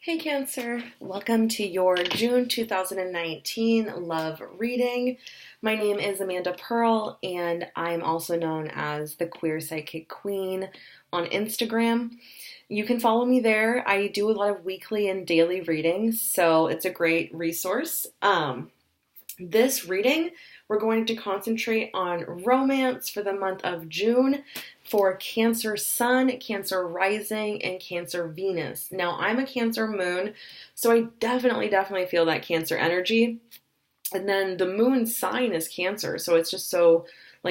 Hey Cancer, welcome to your June 2019 love reading. My name is Amanda Pearl and I'm also known as the Queer Psychic Queen on Instagram. You can follow me there. I do a lot of weekly and daily readings, so it's a great resource. This reading, we're going to concentrate on romance for the month of June for Cancer Sun, Cancer Rising, and Cancer Venus. Now, I'm a Cancer Moon, so I definitely feel that Cancer energy. And then the moon sign is Cancer, so it's just so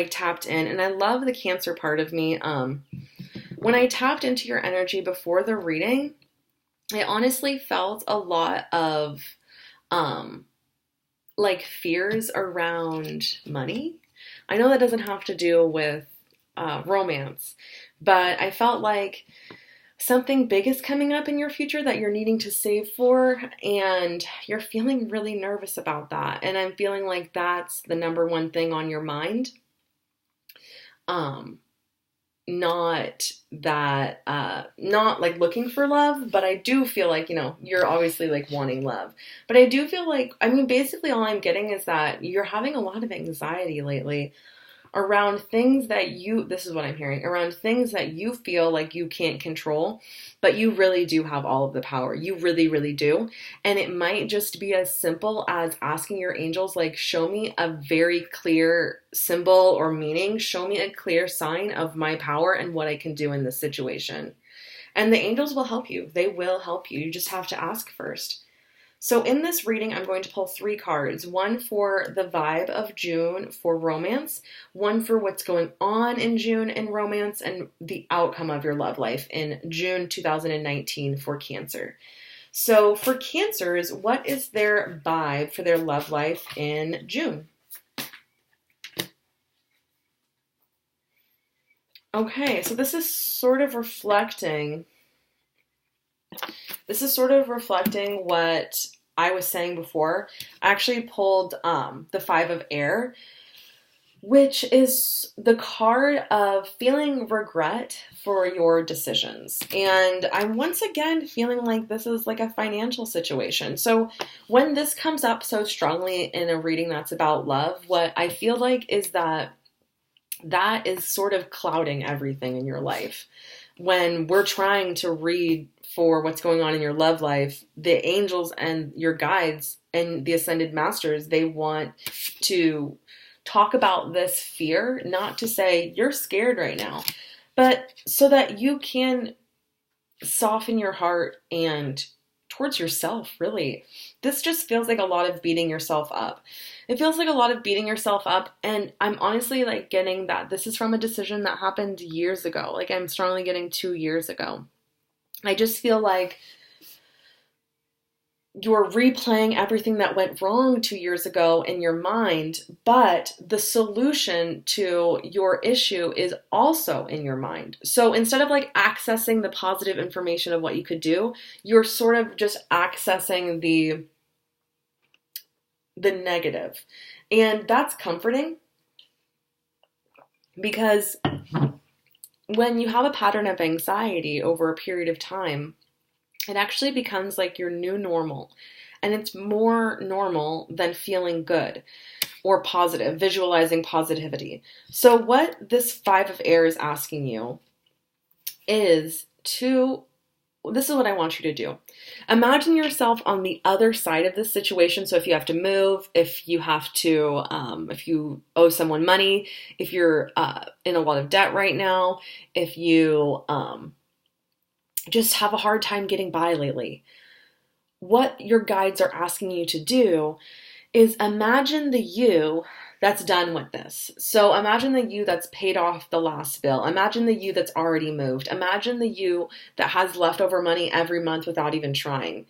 tapped in. And I love the Cancer part of me. When I tapped into your energy before the reading, I honestly felt a lot of fears around money. I know that doesn't have to do with romance, but I felt like something big is coming up in your future that you're needing to save for, and you're feeling really nervous about that. And I'm feeling like that's the number one thing on your mind. Not looking for love, but I do feel like, you're obviously wanting love. But I do feel like, basically all I'm getting is that you're having a lot of anxiety lately around things that this is what I'm hearing, around things that you feel like you can't control, but you really do have all of the power. You really do. And it might just be as simple as asking your angels, show me a very clear symbol or meaning, show me a clear sign of my power and what I can do in this situation. And the angels will help you. They will help you. You just have to ask first. So in this reading, I'm going to pull 3 cards. One for the vibe of June for romance, one for what's going on in June in romance, and the outcome of your love life in June 2019 for Cancer. So for Cancers, what is their vibe for their love life in June? Okay, so this is sort of reflecting what I was saying before. I actually pulled the 5 of Air, which is the card of feeling regret for your decisions. And I'm once again feeling like this is like a financial situation. So when this comes up so strongly in a reading that's about love, what I feel like is that is sort of clouding everything in your life. When we're trying to read for what's going on in your love life, the angels and your guides and the ascended masters, they want to talk about this fear, not to say you're scared right now, but so that you can soften your heart and towards yourself, really. This just feels like a lot of beating yourself up. It feels like a lot of beating yourself up, and I'm honestly getting that this is from a decision that happened years ago. I'm strongly getting 2 years ago. I just feel like you're replaying everything that went wrong 2 years ago in your mind, but the solution to your issue is also in your mind. So instead of accessing the positive information of what you could do, you're sort of just accessing the negative. And that's comforting, because when you have a pattern of anxiety over a period of time, it actually becomes like your new normal. And it's more normal than feeling good or positive, visualizing positivity. So what this 5 of Air is asking you is this is what I want you to do. Imagine yourself on the other side of this situation. So if you have to move, if you have to, if you owe someone money, if you're in a lot of debt right now, if you just have a hard time getting by lately, what your guides are asking you to do is imagine the you that's done with this. So imagine the you that's paid off the last bill. Imagine the you that's already moved. Imagine the you that has leftover money every month without even trying.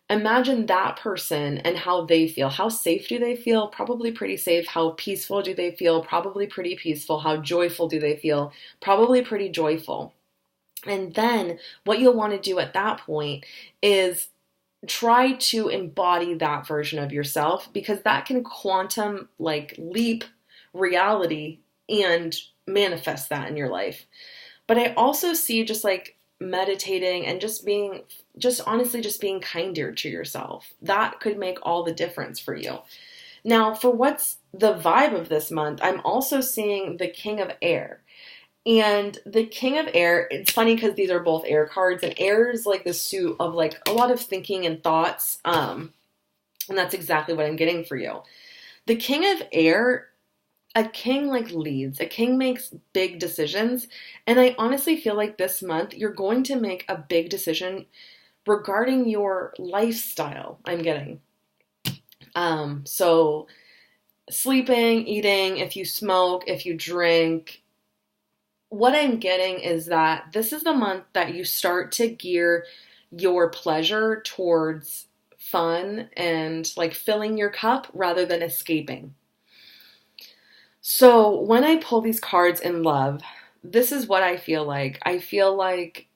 Imagine that person and how they feel. How safe do they feel? Probably pretty safe. How peaceful do they feel? Probably pretty peaceful. How joyful do they feel? Probably pretty joyful. And then what you'll want to do at that point is try to embody that version of yourself, because that can quantum leap reality and manifest that in your life. But I also see just meditating, and just honestly being kinder to yourself. That could make all the difference for you. Now, for what's the vibe of this month, I'm also seeing the King of Air. And the King of Air, it's funny because these are both air cards, and air is like the suit of like a lot of thinking and thoughts. And that's exactly what I'm getting for you. The King of Air, a king like leads, a king makes big decisions. And I honestly feel like this month you're going to make a big decision regarding your lifestyle, I'm getting. So sleeping, eating, if you smoke, if you drink, what I'm getting is that this is the month that you start to gear your pleasure towards fun and like filling your cup rather than escaping. So when I pull these cards in love, this is what I feel like. I feel like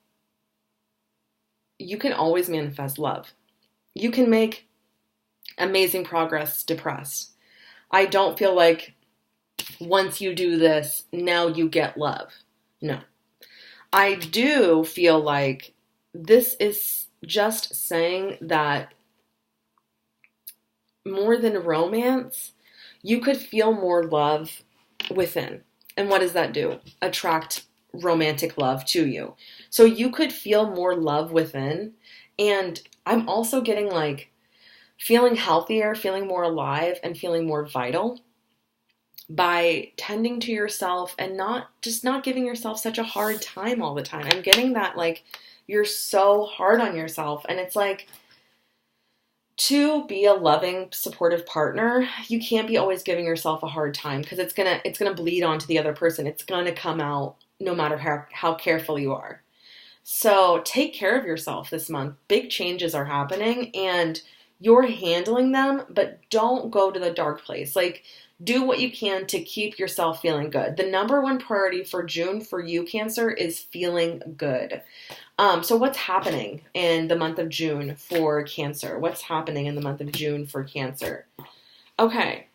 you can always manifest love. You can make amazing progress depressed. I don't feel like once you do this, now you get love. No. I do feel like this is just saying that more than romance, you could feel more love within. And what does that do? Attract romantic love to you. So you could feel more love within. And I'm also getting like feeling healthier, feeling more alive, and feeling more vital by tending to yourself and not giving yourself such a hard time all the time. I'm getting that like you're so hard on yourself, and it's like to be a loving, supportive partner, you can't be always giving yourself a hard time because it's gonna bleed onto the other person. It's gonna come out no matter how careful you are. So take care of yourself this month. Big changes are happening and you're handling them, but don't go to the dark place. Like, do what you can to keep yourself feeling good. The number one priority for June for you, Cancer, is feeling good. So what's happening in the month of June for Cancer? What's happening in the month of June for Cancer? Okay,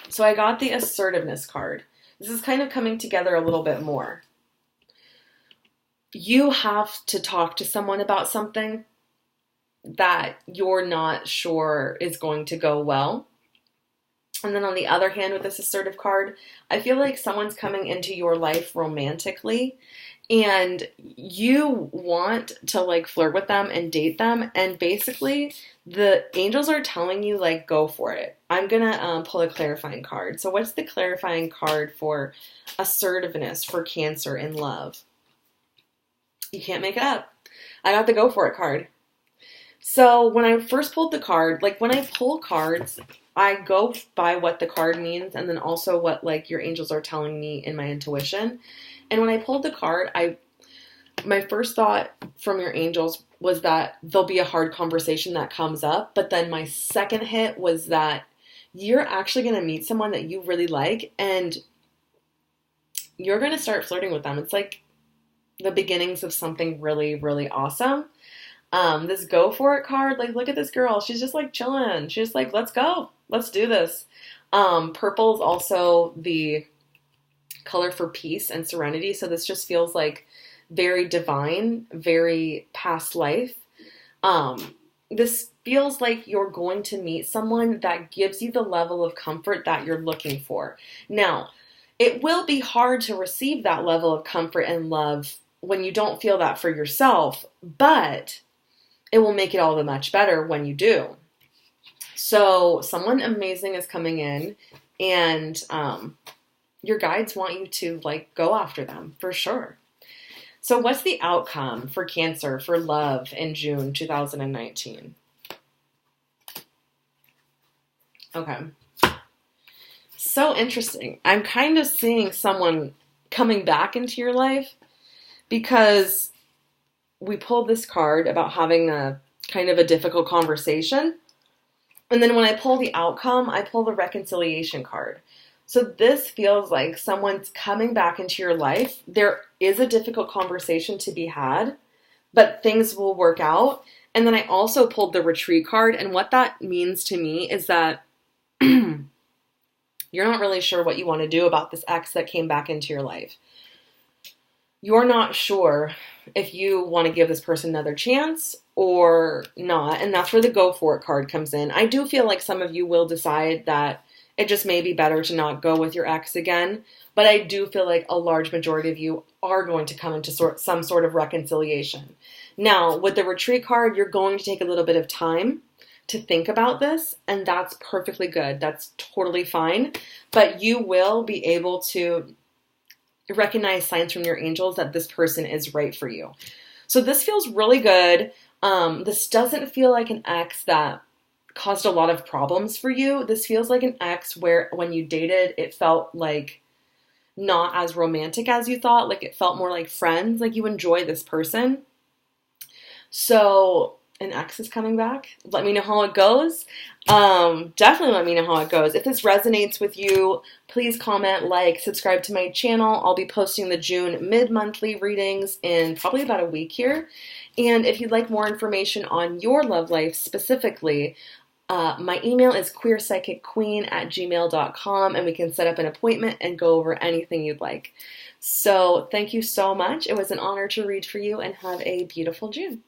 so I got the assertiveness card. This is kind of coming together a little bit more. You have to talk to someone about something that you're not sure is going to go well. And then on the other hand, with this assertive card, I feel like someone's coming into your life romantically and you want to like flirt with them and date them. And basically the angels are telling you like, go for it. I'm going to pull a clarifying card. So what's the clarifying card for assertiveness for Cancer in love? You can't make it up. I got the go for it card. So when I first pulled the card, like when I pull cards, I go by what the card means and then also what like your angels are telling me in my intuition. And when I pulled the card, my first thought from your angels was that there'll be a hard conversation that comes up. But then my second hit was that you're actually going to meet someone that you really like and you're going to start flirting with them. It's like the beginnings of something really, really awesome. This go for it card, like look at this girl. She's just like chilling. She's just like, let's go. Let's do this. Purple is also the color for peace and serenity. So this just feels like very divine, very past life. This feels like you're going to meet someone that gives you the level of comfort that you're looking for. Now, it will be hard to receive that level of comfort and love when you don't feel that for yourself, but it will make it all the much better when you do. So someone amazing is coming in and your guides want you to like go after them for sure. So what's the outcome for Cancer for love in June 2019? Okay. So interesting. I'm kind of seeing someone coming back into your life because we pulled this card about having a kind of a difficult conversation. And then when I pull the outcome, I pull the reconciliation card. So this feels like someone's coming back into your life. There is a difficult conversation to be had, but things will work out. And then I also pulled the retreat card. And what that means to me is that you're not really sure what you want to do about this ex that came back into your life. you're not sure if you want to give this person another chance or not. And that's where the go for it card comes in. I do feel like some of you will decide that it just may be better to not go with your ex again. But I do feel like a large majority of you are going to come into some sort of reconciliation. Now, with the retreat card, you're going to take a little bit of time to think about this, and that's perfectly good. That's totally fine. But you will be able to recognize signs from your angels that this person is right for you. So this feels really good. This doesn't feel like an ex that caused a lot of problems for you. This feels like an ex where when you dated, it felt like not as romantic as you thought. Like it felt more like friends, like you enjoy this person. So an ex is coming back. Let me know how it goes. Definitely let me know how it goes. If this resonates with you, please comment, like, subscribe to my channel. I'll be posting the June mid-monthly readings in probably about a week here. And if you'd like more information on your love life specifically, my email is queerpsychicqueen@gmail.com, and we can set up an appointment and go over anything you'd like. So thank you so much. It was an honor to read for you, and have a beautiful June.